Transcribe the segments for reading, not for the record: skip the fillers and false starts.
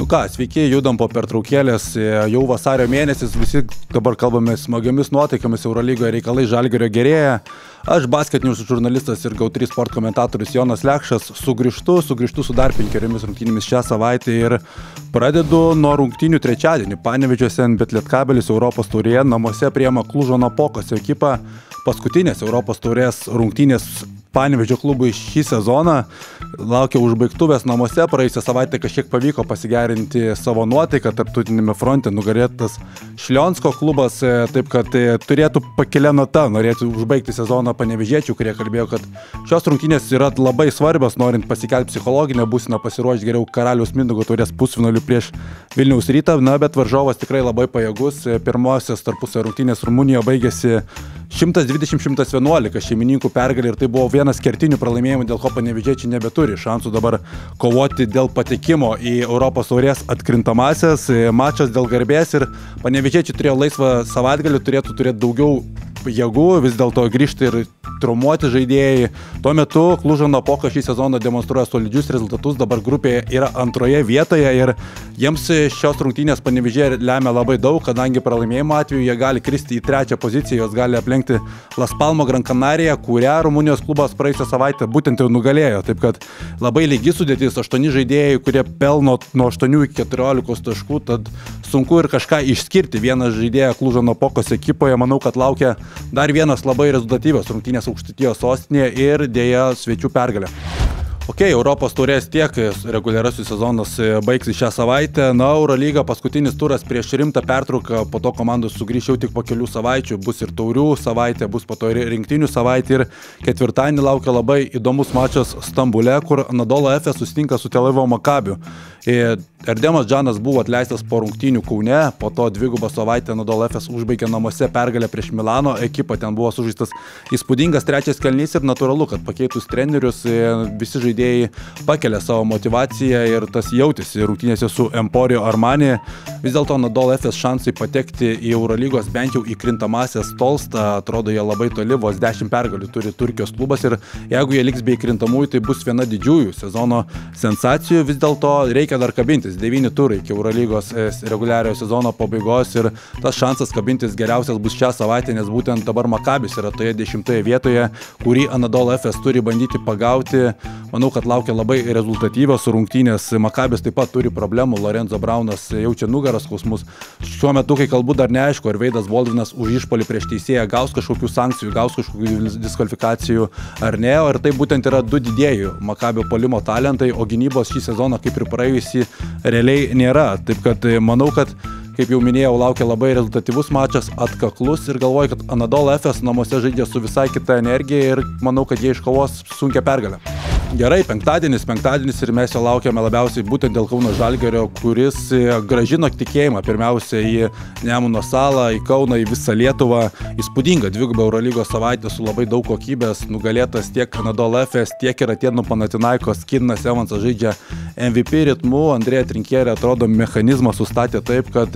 ką, sveiki, judam po pertraukėlės, jau vasario mėnesis, visi dabar kalbame smagiomis nuotaikomis, Eurolygoje reikalai Žalgirio gerėja. Aš basketinius žurnalistas ir GO3 sport komentatorius Jonas Lekšas sugrįžtu su dar 5 rungtynėmis šią savaitę ir pradedu nuo rungtynių trečiadienį. Panevėžio SNB Lietkabelis Europos taurėje namuose priima Klužo Napokos ekipą. Paskutinės Europos taurės rungtynės Panevėžio klubui šį sezoną laukia užbaigtuvės namuose. Praėjusią savaitę kažkiek pavyko pasigerinti savo nuotaiką tarptautinėme fronte, nugalėtas Šlionsko klubas, taip kad turėtų pakelią nota, norėtų užbaigti sezoną panevėžiečių, kurie kalbėjo, kad šios rungtynės yra labai svarbios, norint pasikelti psichologinę būseną, pasiruošti geriau Karaliaus Mindaugo taurės pusfinalių prieš Vilniaus Rytą, bet varžovas tikrai labai pajėgus. Pirmosios tarpusavio rungtynės Rumunijoje baigėsi 120-111 šeimininkų pergalė ir tai buvo vienas kertinių pralaimėjimų, dėl ko panevėžiečiai nebeturi šansų dabar kovoti dėl patekimo į Europos taurės atkrintamąsias. Mačas dėl garbės ir panevėžiečiai turėjo laisvą savaitgalį, turėtų turėti daugiau jėgų, vis dėlto grįžti ir traumuoti žaidėjai. Tuo metu Klužo Napoka šį sezoną demonstruoja solidžius rezultatus, dabar grupėje yra antroje vietoje ir jiems šios rungtynės Panevėžyje lemia labai daug, kadangi pralaimėjimo atveju jie gali kristi į trečią poziciją, jos gali aplenkti Las Palmo Gran Canaria, kurią Rumunijos klubas praėjusią savaitę būtent jau nugalėjo. Taip kad labai lygi sudėtis, 8 žaidėjai, kurie pelno nuo 8 iki 14 taškų, tad sunku ir kažką išskirti. Vienas žaidėjas Klužo Napokos ekipoje, manau, kad laukia dar vienas labai rezultatyvios rungtynės Aukštaitijos sostinėje ir dėja svečių pergalė. Europos taurės tiek reguliarasis sezonas baigsis šią savaitę. Eurolyga paskutinis turas prieš rimtą pertrauką, po to komandos sugrįš jau tik po kelių savaičių, bus ir taurių savaitė, bus po to ir rinktinių savaitė ir ketvirtadienį laukia labai įdomus mačas Stambule, kur Anadolo Efes susitinka su Tel Avivo Makabiu. Erdemas Džanas buvo atleistas po rungtynių Kaune, po to dvigubą savaitę Anadolo Efes užbaigė namuose pergalę prieš Milano ekipą, ten buvo sužaistas įspūdingas trečias kėlinys ir natūralu, kad pakeitus trenerius visi žaidėjai pakelia savo motivaciją ir tas jautėsi rungtynėse su Emporio Armani. Vis dėlto Anadolo Efes šansai patekti į Eurolygos bent jau įkrintamąsias tolsta, atrodo jie labai toli, vos 10 pergalių turi Turkijos klubas ir jeigu jie liks be įkrintamųjų, tai bus viena didžiųjų sezono sensacijų. Vis dėlto reikia dar kabintis, 9 turai iki Eurolygos reguliariojo sezono pabaigos ir tas šansas kabintis geriausias bus šią savaitę, nes būtent dabar Makabis yra toje 10 vietoje, kurį Anadolo Efes turi bandyti pagauti. Manau, kad laukia labai rezultatyvios rungtynės. Makabis taip pat turi problemų, Lorenzo Braunas jaučia nugaros skausmus. Šiuo metu, kai kalbu, dar neaišku, ar Veidas Boldvinas už išpuolį prieš teisėją gaus kažkokių sankcijų, gaus kažkokių diskvalifikacijų ar ne. Ir tai būtent yra du didieji Makabio puolimo talentai, o gynybos šį sezoną, kaip ir praėjusį, realiai nėra. Taip kad manau, kad kaip jau minėjau, laukia labai rezultatyvus mačas, atkaklus ir galvoju, kad Anadolo Efes namuose žaidžia su visai kita energija ir manau, kad jie iškovos sunkią pergalę. Gerai, penktadienis ir mes jo laukiame labiausiai būtent dėl Kauno Žalgirio, kuris grąžino tikėjimą pirmiausia į Nemuno salą, į Kauną, į visą Lietuvą. Įspūdinga dviguba Eurolygos savaitė su labai daug kokybės, nugalėtas tiek Anadolo Efes, tiek ir Atėnų Panathinaikos. Kidnas Evansas žaidžia MVP ritmu, Andrėja Trinkierė atrodo mechanizmą sustatė taip, kad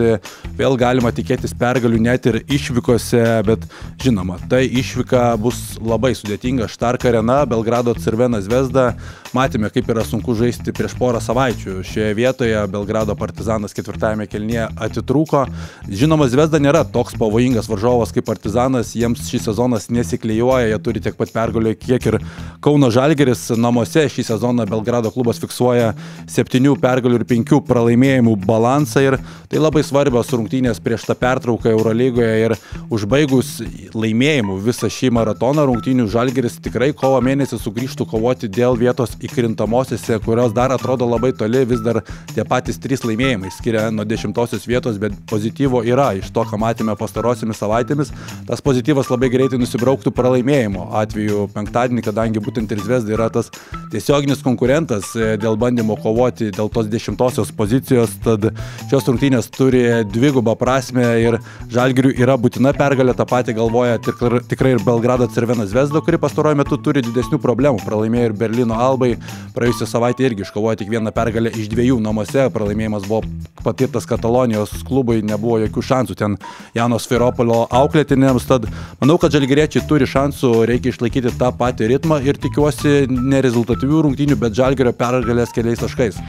vėl galima tikėtis pergalių net ir išvykose, bet žinoma, tai išvyka bus labai sudėtinga. Štark Arena, Belgrado Crvena Zvezda. Matėme, kaip yra sunku žaisti prieš porą savaičių. Šioje vietoje Belgrado Partizanas ketvirtajame kėlinyje atitrūko. Žinoma, Zvezda nėra toks pavojingas varžovas kaip Partizanas, jiems šį sezonas nesiklijuoja, jie turi tiek pat pergalių, kiek ir Kauno Žalgiris. Namuose šį sezoną Belgrado klubas fiksuoja 7 pergalių ir 5 pralaimėjimų balansą ir tai labai svarbios rungtynės prieš tą pertrauką Eurolygoje ir užbaigus laimėjimų visą šį maratoną rungtynių Žalgiris tikrai kovo mėnesį sugrįžtų kovoti dėl vietos įkrintamosiose, kurios dar atrodo labai toli, vis dar tie patys 3 laimėjimai skiria nuo 10 vietos, bet pozityvo yra iš to, ką matėme pastarosiamis savaitėmis. Tas pozityvas labai greitai nusibrauktų pralaimėjimo atveju penktadienį, kadangi būtent ir Zvezda yra tas tiesioginis konkurentas dėl bandymo kovoti dėl tos 10 pozicijos, tad šios rungtynės turi dvigubą prasmę ir Žalgiriui yra būtina pergalė, tą patį galvoja tikrai ir Belgrado Crvena Zvezda, kuri pastaruoju metu turi didesnių problemų, pralaimėjo ir Berlyno Albai, praėjusią savaitę irgi iškovojo tik vieną pergalę iš 2 namuose, pralaimėjimas buvo patirtas Katalonijos klubui, nebuvo jokių šansų ten Jano Sfairopolio auklėtiniams, tad manau, kad žalgiriečiai turi šansų, reikia išlaikyti tą patį ritmą ir tikiuosi nerezultatyvių rungtynių, bet Žalgirio pergalės keliais taškais.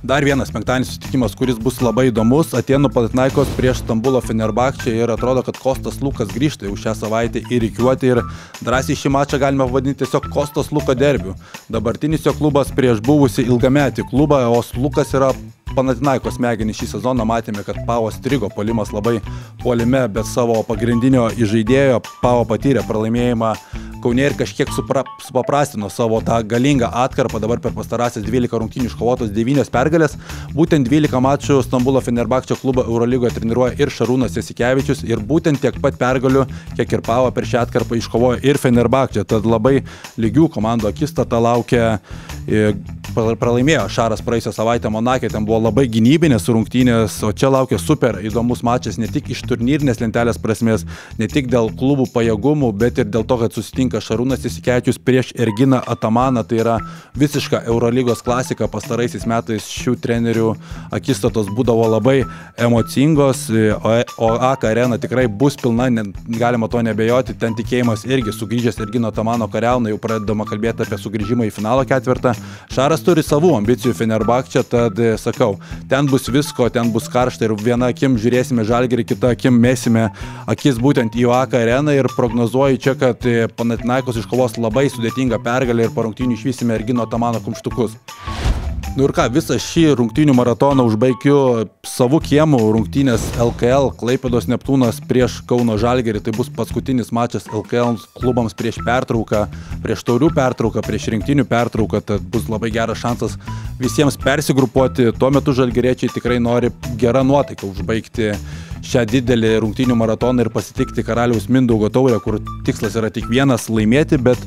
Dar vienas penktadienis susitikimas, kuris bus labai įdomus. Atėnų Panathinaikos prieš Stambulo Fenerbahčę ir atrodo, kad Kostas Lukas grįžta jau šią savaitę į rikiuotę ir drąsiai šį mačą galime vadinti tiesiog Kostas Luka derbiu. Dabartinis jo klubas prieš buvusį ilgametį klubą, o Lukas yra Panathinaikos smegenys. Šį sezoną matėme, kad Pavo strigo, puolimas labai puolime, bet savo pagrindinio įžaidėjo Pavo patyrė pralaimėjimą Kaune ir kažkiek supaprastino savo tą galingą atkarpą. Dabar per pastarąsias 12 rungtynių iškovotos 9 pergalės. Būtent 12 mačų Stambulo Fenerbahčę klubą Eurolygoje treniruoja ir Šarūnas Jasikevičius ir būtent tiek pat pergalių, kiek ir Pavo per šią atkarpą iškovojo ir Fenerbahčę. Tad labai lygių komandų akistata laukia. Pralaimėjo Šaras praėjusią savaitę Monake, ten buvo labai gynybinės rungtynės, o čia laukia super įdomus mačas ne tik iš turnyrinės lentelės prasmės, ne tik dėl klubų pajėgumų, bet ir dėl to, kad susitinka Šarūnas Jasikevičius prieš Erginą Atamaną. Tai yra visiška Eurolygos klasika. Pastaraisiais metais šių trenerių akistatos būdavo labai emocingos, o AK arena tikrai bus pilna, galima to nebejoti. Ten tikėjimas irgi sugrįžęs Ergino Atamano kariauna, jau pradedama kalbėti apie sugrįžimą į finalo ketvirtą. Šaras turi savų ambicijų Fenerbahčę, tad sakau, ten bus visko, ten bus karšta ir viena akim žiūrėsime Žalgirį, kita akim mesime akis būtent į AK areną ir prognozuoju čia, kad Panathinaikos iškovos labai sudėtingą pergalę ir po rungtynių išvysime Ergino Atamano kumštukus. Nu ir ką, visą šį rungtynių maratoną užbaigiu savų kiemų rungtynės LKL Klaipėdos Neptūnas prieš Kauno Žalgirį. Tai bus paskutinis mačas LKL klubams prieš pertrauką, prieš taurių pertrauką, prieš rinktinių pertrauką. Tad bus labai geras šansas visiems persigrupuoti. Tuo metu žalgiriečiai tikrai nori gerą nuotaiką užbaigti šią didelį rungtynių maratoną ir pasitikti Karaliaus Mindaugo taurę, kur tikslas yra tik vienas - laimėti, bet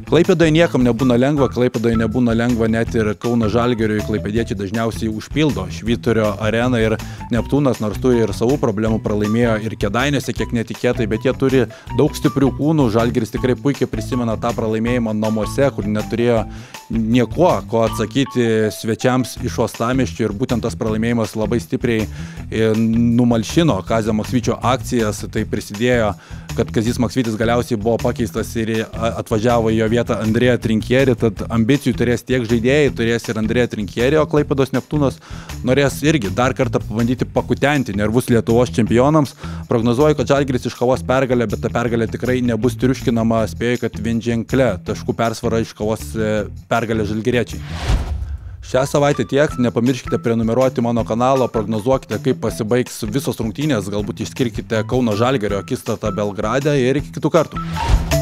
Klaipėdoje niekam nebūna lengva, Klaipėdoje nebūna lengva net ir Kauno Žalgiriui. Klaipėdiečiai dažniausiai užpildo Švyturio areną ir Neptūnas, nors turi ir savų problemų, pralaimėjo ir Kėdainiuose kiek netikėtai, bet jie turi daug stiprių kūnų. Žalgiris tikrai puikiai prisimena tą pralaimėjimą namuose, kur neturėjo nieko, ko atsakyti svečiams iš Uostamiesčio ir būtent tas pralaimėjimas labai stipriai numalšino Kazio Maksvyčio akcijas. Tai prisidėjo, kad Kazys Maksvytis galiausiai buvo pakeistas ir atvažiavo į jo vietą Andrėją Trinkierį, tad ambicijų turės tiek žaidėjai, turės ir Andrėją Trinkierį, o Klaipėdos Neptūnas norės irgi dar kartą pabandyti pakutenti nervus Lietuvos čempionams. Prognozuoju, kad Žalgiris iškovos pergalę, bet ta pergalė tikrai nebus triuškinama. Spėju, kad vienženklė taškų persvara iškovos pergalę žalgiriečiai. Šią savaitę tiek, nepamirškite prenumeruoti mano kanalo, prognozuokite, kaip pasibaigs visos rungtynės, galbūt išskirkite Kauno Žalgirio akistatą Belgrade ir iki kitų kartų.